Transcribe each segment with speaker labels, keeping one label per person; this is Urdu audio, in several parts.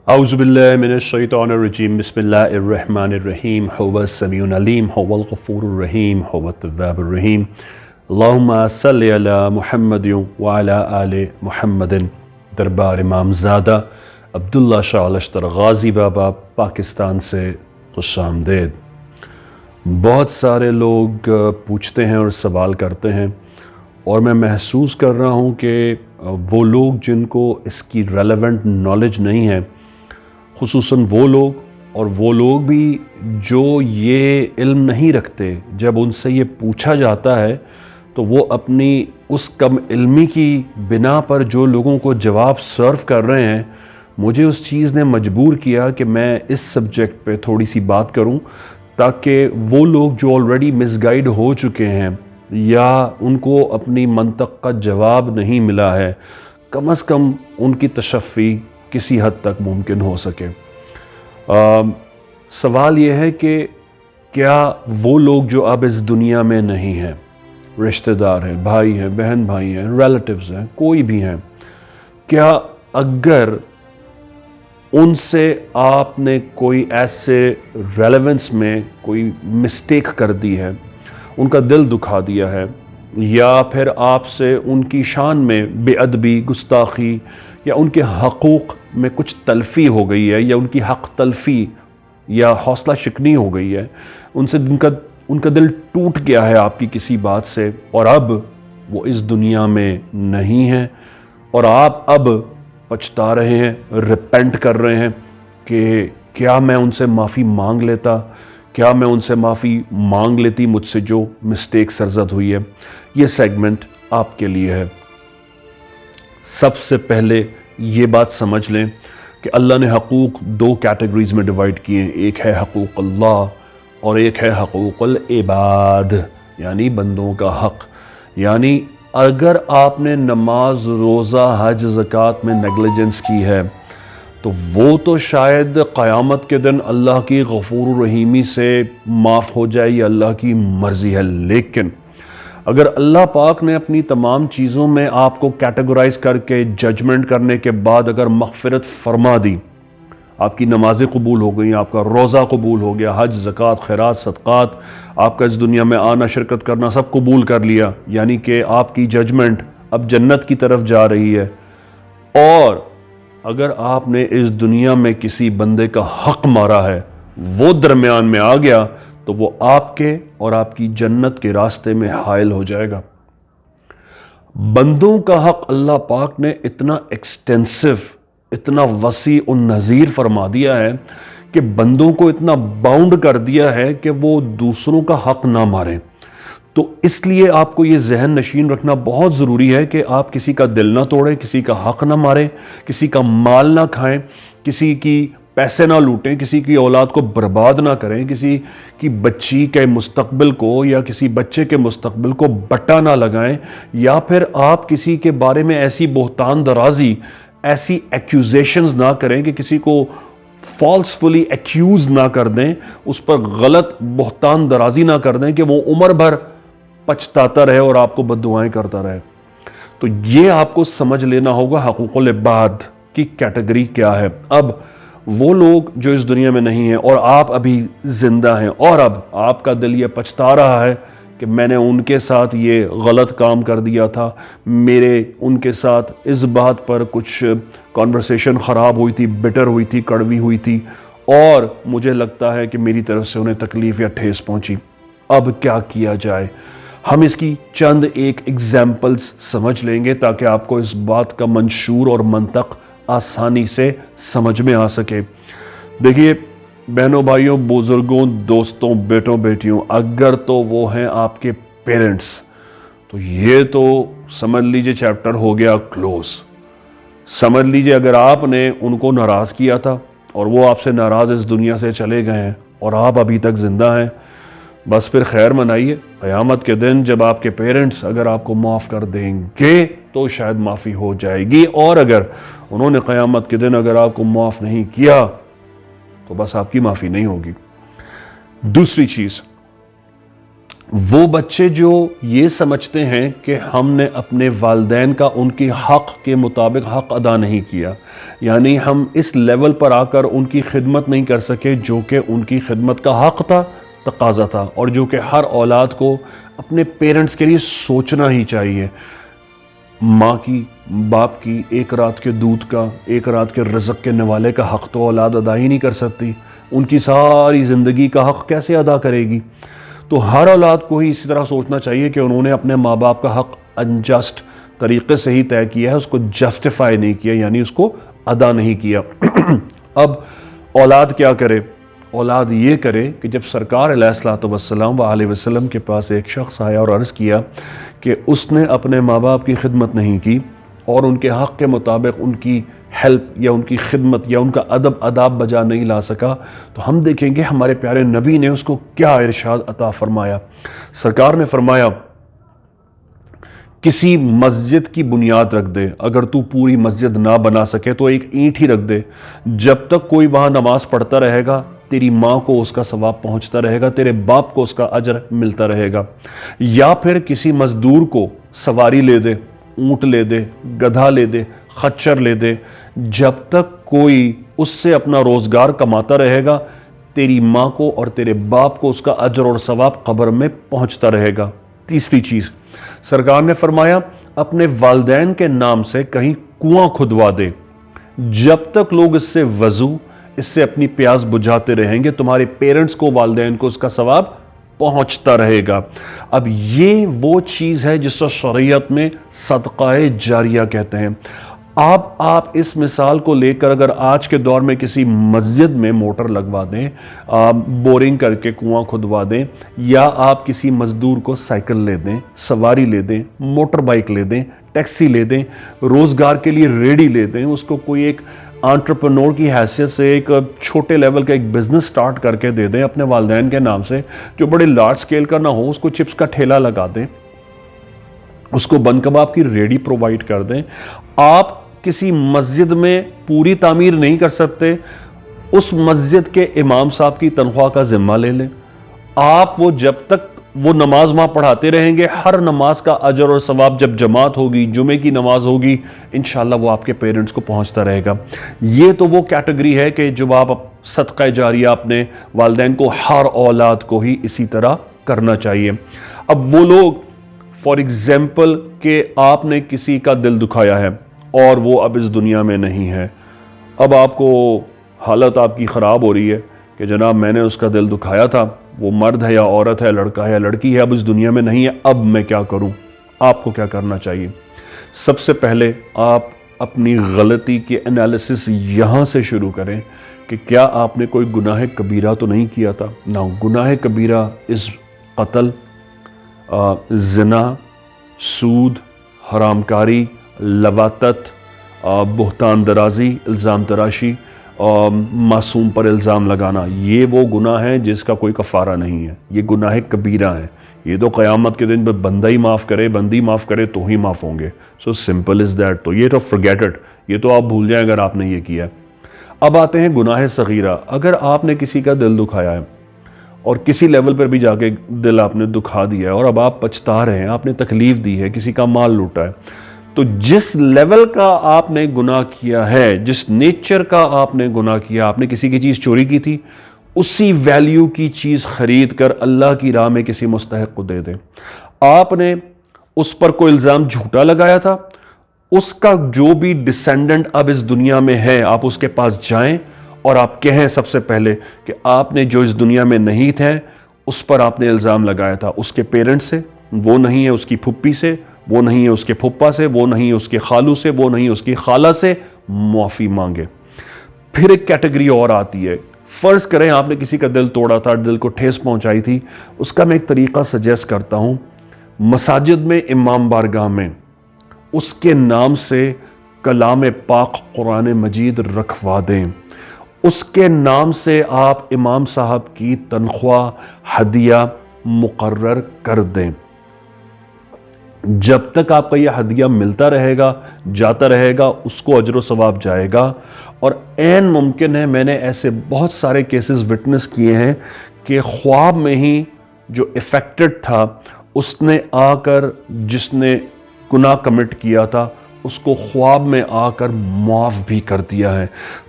Speaker 1: اعوذ باللہ من الشیطان الرجیم بسم اللہ الرحمن الرحیم هو السمیع العلیم هو الغفور الرحیم هو التواب الرحیم اللہم صلی علی محمد وعلی آل محمد۔ دربار امامزادہ عبداللہ شاہ لشتر غازی بابا پاکستان سے خوش آمدید۔ بہت سارے لوگ پوچھتے ہیں اور سوال کرتے ہیں، اور میں محسوس کر رہا ہوں کہ وہ لوگ جن کو اس کی ریلیونٹ نالج نہیں ہے، خصوصاً وہ لوگ بھی جو یہ علم نہیں رکھتے، جب ان سے یہ پوچھا جاتا ہے تو وہ اپنی اس کم علمی کی بنا پر جو لوگوں کو جواب سرو کر رہے ہیں، مجھے اس چیز نے مجبور کیا کہ میں اس سبجیکٹ پہ تھوڑی سی بات کروں، تاکہ وہ لوگ جو آلریڈی مس گائیڈ ہو چکے ہیں یا ان کو اپنی منطق کا جواب نہیں ملا ہے، کم از کم ان کی تشفی کسی حد تک ممکن ہو سکے۔ سوال یہ ہے کہ کیا وہ لوگ جو اب اس دنیا میں نہیں ہیں، رشتہ دار ہیں، بھائی ہیں، بہن بھائی ہیں، ریلیٹیوز ہیں، کوئی بھی ہیں، کیا اگر ان سے آپ نے کوئی ایسے ریلیونس میں کوئی مسٹیک کر دی ہے، ان کا دل دکھا دیا ہے، یا پھر آپ سے ان کی شان میں بے ادبی، گستاخی یا ان کے حقوق میں کچھ تلفی ہو گئی ہے، یا ان کی حق تلفی یا حوصلہ شکنی ہو گئی ہے، ان کا دل ٹوٹ گیا ہے آپ کی کسی بات سے، اور اب وہ اس دنیا میں نہیں ہیں، اور آپ اب پچھتا رہے ہیں، ریپینٹ کر رہے ہیں کہ کیا میں ان سے معافی مانگ لیتا، کیا میں ان سے معافی مانگ لیتی مجھ سے جو مسٹیک سرزد ہوئی ہے۔ یہ سیگمنٹ آپ کے لیے ہے۔ سب سے پہلے یہ بات سمجھ لیں کہ اللہ نے حقوق دو کیٹیگریز میں ڈیوائیڈ کیے ہیں، ایک ہے حقوق اللہ اور ایک ہے حقوق العباد، یعنی بندوں کا حق۔ یعنی اگر آپ نے نماز، روزہ، حج، زکوٰۃ میں نیگلیجنس کی ہے تو وہ تو شاید قیامت کے دن اللہ کی غفور الرحیمی سے معاف ہو جائے، یہ اللہ کی مرضی ہے، لیکن اگر اللہ پاک نے اپنی تمام چیزوں میں آپ کو کیٹیگرائز کر کے ججمنٹ کرنے کے بعد اگر مغفرت فرما دی، آپ کی نمازیں قبول ہو گئیں، آپ کا روزہ قبول ہو گیا، حج، زکوٰۃ، خیرات، صدقات، آپ کا اس دنیا میں آنا، شرکت کرنا سب قبول کر لیا، یعنی کہ آپ کی ججمنٹ اب جنت کی طرف جا رہی ہے، اور اگر آپ نے اس دنیا میں کسی بندے کا حق مارا ہے، وہ درمیان میں آ گیا، تو وہ آپ کے اور آپ کی جنت کے راستے میں حائل ہو جائے گا۔ بندوں کا حق اللہ پاک نے اتنا ایکسٹینسو، اتنا وسیع النظیر فرما دیا ہے کہ بندوں کو اتنا باؤنڈ کر دیا ہے کہ وہ دوسروں کا حق نہ ماریں۔ تو اس لیے آپ کو یہ ذہن نشین رکھنا بہت ضروری ہے کہ آپ کسی کا دل نہ توڑیں، کسی کا حق نہ ماریں، کسی کا مال نہ کھائیں، کسی کی پیسے نہ لوٹیں، کسی کی اولاد کو برباد نہ کریں، کسی کی بچی کے مستقبل کو یا کسی بچے کے مستقبل کو بٹا نہ لگائیں، یا پھر آپ کسی کے بارے میں ایسی بہتان درازی، ایسی ایکیوزیشنز نہ کریں کہ کسی کو فالسفلی ایکیوز نہ کر دیں، اس پر غلط بہتان درازی نہ کر دیں کہ وہ عمر بھر پچھتاتا رہے اور آپ کو بد دعائیں کرتا رہے۔ تو یہ آپ کو سمجھ لینا ہوگا حقوق العباد کی کیٹیگری کیا ہے۔ اب وہ لوگ جو اس دنیا میں نہیں ہیں اور آپ ابھی زندہ ہیں، اور اب آپ کا دل یہ پچھتا رہا ہے کہ میں نے ان کے ساتھ یہ غلط کام کر دیا تھا، میرے ان کے ساتھ اس بات پر کچھ کانورسیشن خراب ہوئی تھی، بٹر ہوئی تھی، کڑوی ہوئی تھی، اور مجھے لگتا ہے کہ میری طرف سے انہیں تکلیف یا ٹھیس پہنچی، اب کیا کیا جائے؟ ہم اس کی چند ایک ایگزامپلز سمجھ لیں گے تاکہ آپ کو اس بات کا منشور اور منطق آسانی سے سمجھ میں آ سکے۔ دیکھیے بہنوں، بھائیوں، بزرگوں، دوستوں، بیٹوں، بیٹیوں، اگر تو وہ ہیں آپ کے پیرنٹس تو یہ تو سمجھ لیجئے چیپٹر ہو گیا کلوز۔ سمجھ لیجئے اگر آپ نے ان کو ناراض کیا تھا اور وہ آپ سے ناراض اس دنیا سے چلے گئے ہیں اور آپ ابھی تک زندہ ہیں، بس پھر خیر منائیے، قیامت کے دن جب آپ کے پیرنٹس اگر آپ کو معاف کر دیں گے تو شاید معافی ہو جائے گی، اور اگر انہوں نے قیامت کے دن اگر آپ کو معاف نہیں کیا تو بس آپ کی معافی نہیں ہوگی۔ دوسری چیز، وہ بچے جو یہ سمجھتے ہیں کہ ہم نے اپنے والدین کا ان کی حق کے مطابق حق ادا نہیں کیا، یعنی ہم اس لیول پر آ کر ان کی خدمت نہیں کر سکے جو کہ ان کی خدمت کا حق تھا، تقاضا تھا، اور جو کہ ہر اولاد کو اپنے پیرنٹس کے لیے سوچنا ہی چاہیے۔ ماں کی، باپ کی ایک رات کے دودھ کا، ایک رات کے رزق کے نوالے کا حق تو اولاد ادا ہی نہیں کر سکتی، ان کی ساری زندگی کا حق کیسے ادا کرے گی؟ تو ہر اولاد کو ہی اسی طرح سوچنا چاہیے کہ انہوں نے اپنے ماں باپ کا حق انجسٹ طریقے سے ہی طے کیا ہے، اس کو جسٹیفائی نہیں کیا، یعنی اس کو ادا نہیں کیا۔ اب اولاد کیا کرے؟ اولاد یہ کرے کہ جب سرکار علیہ الصلوۃ والسلام وآلہ وسلم کے پاس ایک شخص آیا اور عرض کیا کہ اس نے اپنے ماں باپ کی خدمت نہیں کی اور ان کے حق کے مطابق ان کی ہیلپ یا ان کی خدمت یا ان کا ادب آداب بجا نہیں لا سکا، تو ہم دیکھیں گے ہمارے پیارے نبی نے اس کو کیا ارشاد عطا فرمایا۔ سرکار نے فرمایا کسی مسجد کی بنیاد رکھ دے، اگر تو پوری مسجد نہ بنا سکے تو ایک اینٹ ہی رکھ دے، جب تک کوئی وہاں نماز پڑھتا رہے گا تیری ماں کو اس کا ثواب پہنچتا رہے گا، تیرے باپ کو اس کا اجر ملتا رہے گا۔ یا پھر کسی مزدور کو سواری لے دے، اونٹ لے دے، گدھا لے دے، خچر لے دے، جب تک کوئی اس سے اپنا روزگار کماتا رہے گا تیری ماں کو اور تیرے باپ کو اس کا اجر اور ثواب قبر میں پہنچتا رہے گا۔ تیسری چیز سرکار نے فرمایا اپنے والدین کے نام سے کہیں کنواں کھدوا دے، جب تک لوگ اس سے وضو، اس سے اپنی پیاس بجھاتے رہیں گے تمہارے پیرنٹس کو، والدین کو اس کا ثواب پہنچتا رہے گا۔ اب یہ وہ چیز ہے جس کو شریعت میں صدقہ جاریہ کہتے ہیں۔ آپ اس مثال کو لے کر اگر آج کے دور میں کسی مسجد میں موٹر لگوا دیں، بورنگ کر کے کنواں کھدوا دیں، یا آپ کسی مزدور کو سائیکل لے دیں، سواری لے دیں، موٹر بائک لے دیں، ٹیکسی لے دیں، روزگار کے لیے ریڈی لے دیں، اس کو کوئی ایک انٹرپرنور کی حیثیت سے ایک چھوٹے لیول کا ایک بزنس سٹارٹ کر کے دے دیں اپنے والدین کے نام سے، جو بڑے لارج سکیل کا نہ ہو، اس کو چپس کا ٹھیلا لگا دیں، اس کو بن کباب کی ریڈی پرووائڈ کر دیں۔ آپ کسی مسجد میں پوری تعمیر نہیں کر سکتے، اس مسجد کے امام صاحب کی تنخواہ کا ذمہ لے لیں۔ آپ وہ جب تک وہ نماز وہاں پڑھاتے رہیں گے، ہر نماز کا اجر اور ثواب جب جماعت ہوگی، جمعے کی نماز ہوگی، انشاءاللہ وہ آپ کے پیرنٹس کو پہنچتا رہے گا۔ یہ تو وہ کیٹیگری ہے کہ جب آپ صدقہ جاریہ اپنے والدین کو، ہر اولاد کو ہی اسی طرح کرنا چاہیے۔ اب وہ لوگ فار ایگزامپل کہ آپ نے کسی کا دل دکھایا ہے اور وہ اب اس دنیا میں نہیں ہے، اب آپ کو حالت آپ کی خراب ہو رہی ہے کہ جناب میں نے اس کا دل دکھایا تھا، وہ مرد ہے یا عورت ہے، لڑکا ہے یا لڑکی ہے، اب اس دنیا میں نہیں ہے، اب میں کیا کروں؟ آپ کو کیا کرنا چاہیے؟ سب سے پہلے آپ اپنی غلطی کے انالیسس یہاں سے شروع کریں کہ کیا آپ نے کوئی گناہ کبیرہ تو نہیں کیا تھا؟ نہ، گناہ کبیرہ اس قتل، زنا، سود، حرام کاری، لواطت، بہتان درازی، الزام تراشی، معصوم پر الزام لگانا، یہ وہ گناہ ہیں جس کا کوئی کفارہ نہیں ہے، یہ گناہ کبیرہ ہیں۔ یہ تو قیامت کے دن بندہ ہی معاف کرے، بندی معاف کرے تو ہی معاف ہوں گے۔ So simple is that. تو یہ تو فرگیٹ اٹ، یہ تو آپ بھول جائیں اگر آپ نے یہ کیا ہے۔ اب آتے ہیں گناہ صغیرہ۔ اگر آپ نے کسی کا دل دکھایا ہے اور کسی لیول پر بھی جا کے دل آپ نے دکھا دیا ہے اور اب آپ پچھتا رہے ہیں، آپ نے تکلیف دی ہے، کسی کا مال لوٹا ہے، تو جس لیول کا آپ نے گناہ کیا ہے، جس نیچر کا آپ نے گناہ کیا، آپ نے کسی کی چیز چوری کی تھی، اسی ویلیو کی چیز خرید کر اللہ کی راہ میں کسی مستحق کو دے دیں۔ آپ نے اس پر کوئی الزام جھوٹا لگایا تھا، اس کا جو بھی ڈسینڈنٹ اب اس دنیا میں ہے، آپ اس کے پاس جائیں اور آپ کہیں سب سے پہلے کہ آپ نے جو اس دنیا میں نہیں تھے اس پر آپ نے الزام لگایا تھا، اس کے پیرنٹ سے، وہ نہیں ہے اس کی پھپھی سے، وہ نہیں ہے اس کے پھپھا سے، وہ نہیں ہے اس کے خالو سے، وہ نہیں ہے اس کی خالہ سے، معافی مانگے۔ پھر ایک کیٹیگری اور آتی ہے، فرض کریں آپ نے کسی کا دل توڑا تھا، دل کو ٹھیس پہنچائی تھی، اس کا میں ایک طریقہ سجیسٹ کرتا ہوں، مساجد میں امام بارگاہ میں اس کے نام سے کلام پاک قرآن مجید رکھوا دیں، اس کے نام سے آپ امام صاحب کی تنخواہ ہدیہ مقرر کر دیں۔ جب تک آپ کا یہ ہدیہ ملتا رہے گا، جاتا رہے گا، اس کو اجر و ثواب جائے گا۔ اور عین ممکن ہے، میں نے ایسے بہت سارے کیسز وٹنس کیے ہیں کہ خواب میں ہی جو افیکٹڈ تھا اس نے آ کر جس نے گناہ کمٹ کیا تھا اس کو خواب میں آ کر معاف بھی کر دیا ہے۔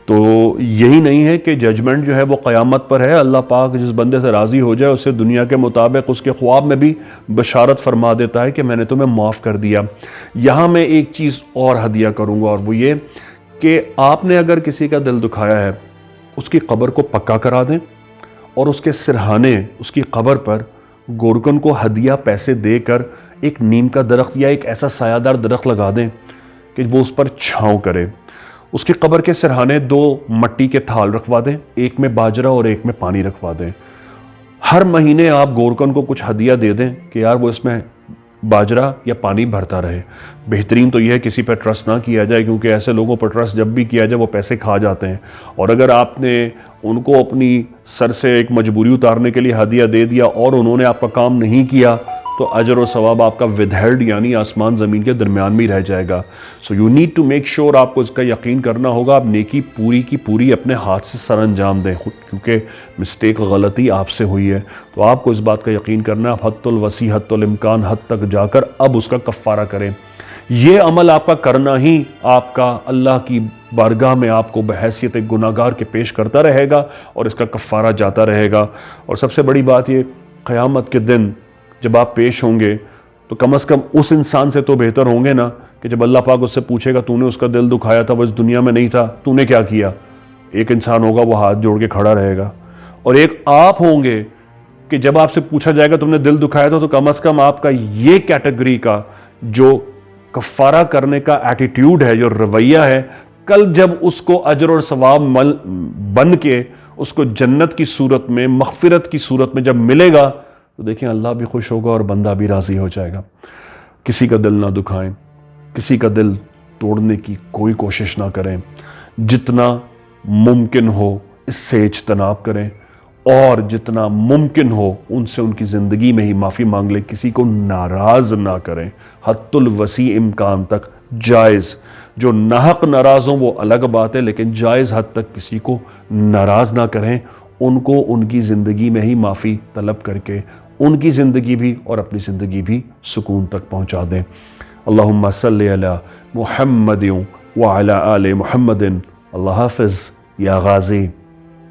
Speaker 1: تو یہی نہیں ہے کہ ججمنٹ جو ہے وہ قیامت پر ہے، اللہ پاک جس بندے سے راضی ہو جائے اسے دنیا کے مطابق اس کے خواب میں بھی بشارت فرما دیتا ہے کہ میں نے تمہیں معاف کر دیا۔ یہاں میں ایک چیز اور ہدیہ کروں گا، اور وہ یہ کہ آپ نے اگر کسی کا دل دکھایا ہے اس کی قبر کو پکا کرا دیں اور اس کے سرہانے اس کی قبر پر گورکن کو ہدیہ پیسے دے کر ایک نیم کا درخت یا ایک ایسا سایہ دار درخت لگا دیں کہ وہ اس پر چھاؤں کرے۔ اس کی قبر کے سرہانے 2 مٹی کے تھال رکھوا دیں، ایک میں باجرہ اور ایک میں پانی رکھوا دیں۔ ہر مہینے آپ گورکن کو کچھ ہدیہ دے دیں کہ یار وہ اس میں باجرہ یا پانی بھرتا رہے۔ بہترین تو یہ ہے کسی پر ٹرسٹ نہ کیا جائے، کیونکہ ایسے لوگوں پر ٹرسٹ جب بھی کیا جائے وہ پیسے کھا جاتے ہیں، اور اگر آپ نے ان کو اپنی سر سے ایک مجبوری اتارنے کے لیے ہدیہ دے دیا اور انہوں نے آپ کا کام نہیں کیا تو اجر و ثواب آپ کا ودہیلڈ یعنی آسمان زمین کے درمیان میں ہی رہ جائے گا۔ So you need to make sure, آپ کو اس کا یقین کرنا ہوگا، آپ نیکی پوری کی پوری اپنے ہاتھ سے سر انجام دیں، کیونکہ مسٹیک غلطی آپ سے ہوئی ہے تو آپ کو اس بات کا یقین کرنا ہے، حد الوسیع حد الامکان حد تک جا کر اب اس کا کفارہ کریں۔ یہ عمل آپ کا کرنا ہی آپ کا اللہ کی بارگاہ میں آپ کو بحیثیت ایک گناہگار کے پیش کرتا رہے گا اور اس کا کفارہ جاتا رہے گا۔ اور سب سے بڑی بات یہ، قیامت کے دن جب آپ پیش ہوں گے تو کم از کم اس انسان سے تو بہتر ہوں گے نا کہ جب اللہ پاک اس سے پوچھے گا تو نے اس کا دل دکھایا تھا، وہ اس دنیا میں نہیں تھا، تو نے کیا کیا؟ ایک انسان ہوگا وہ ہاتھ جوڑ کے کھڑا رہے گا، اور ایک آپ ہوں گے کہ جب آپ سے پوچھا جائے گا تم نے دل دکھایا تھا، تو کم از کم آپ کا یہ کیٹیگری کا جو کفارہ کرنے کا ایٹیٹیوڈ ہے، جو رویہ ہے، کل جب اس کو اجر اور ثواب بن کے اس کو جنت کی صورت میں مغفرت کی صورت میں جب ملے گا تو دیکھیں اللہ بھی خوش ہوگا اور بندہ بھی راضی ہو جائے گا۔ کسی کا دل نہ دکھائیں، کسی کا دل توڑنے کی کوئی کوشش نہ کریں، جتنا ممکن ہو اس سے اجتناب کریں، اور جتنا ممکن ہو ان سے ان کی زندگی میں ہی معافی مانگ لیں، کسی کو ناراض نہ کریں، حد الوسیع امکان تک جائز۔ جو ناحق ناراض ہوں وہ الگ بات ہے، لیکن جائز حد تک کسی کو ناراض نہ کریں، ان کو ان کی زندگی میں ہی معافی طلب کر کے ان کی زندگی بھی اور اپنی زندگی بھی سکون تک پہنچا دیں۔ اللہم صلی علی محمد وعلی آل محمد۔ اللہ حافظ یا غازی۔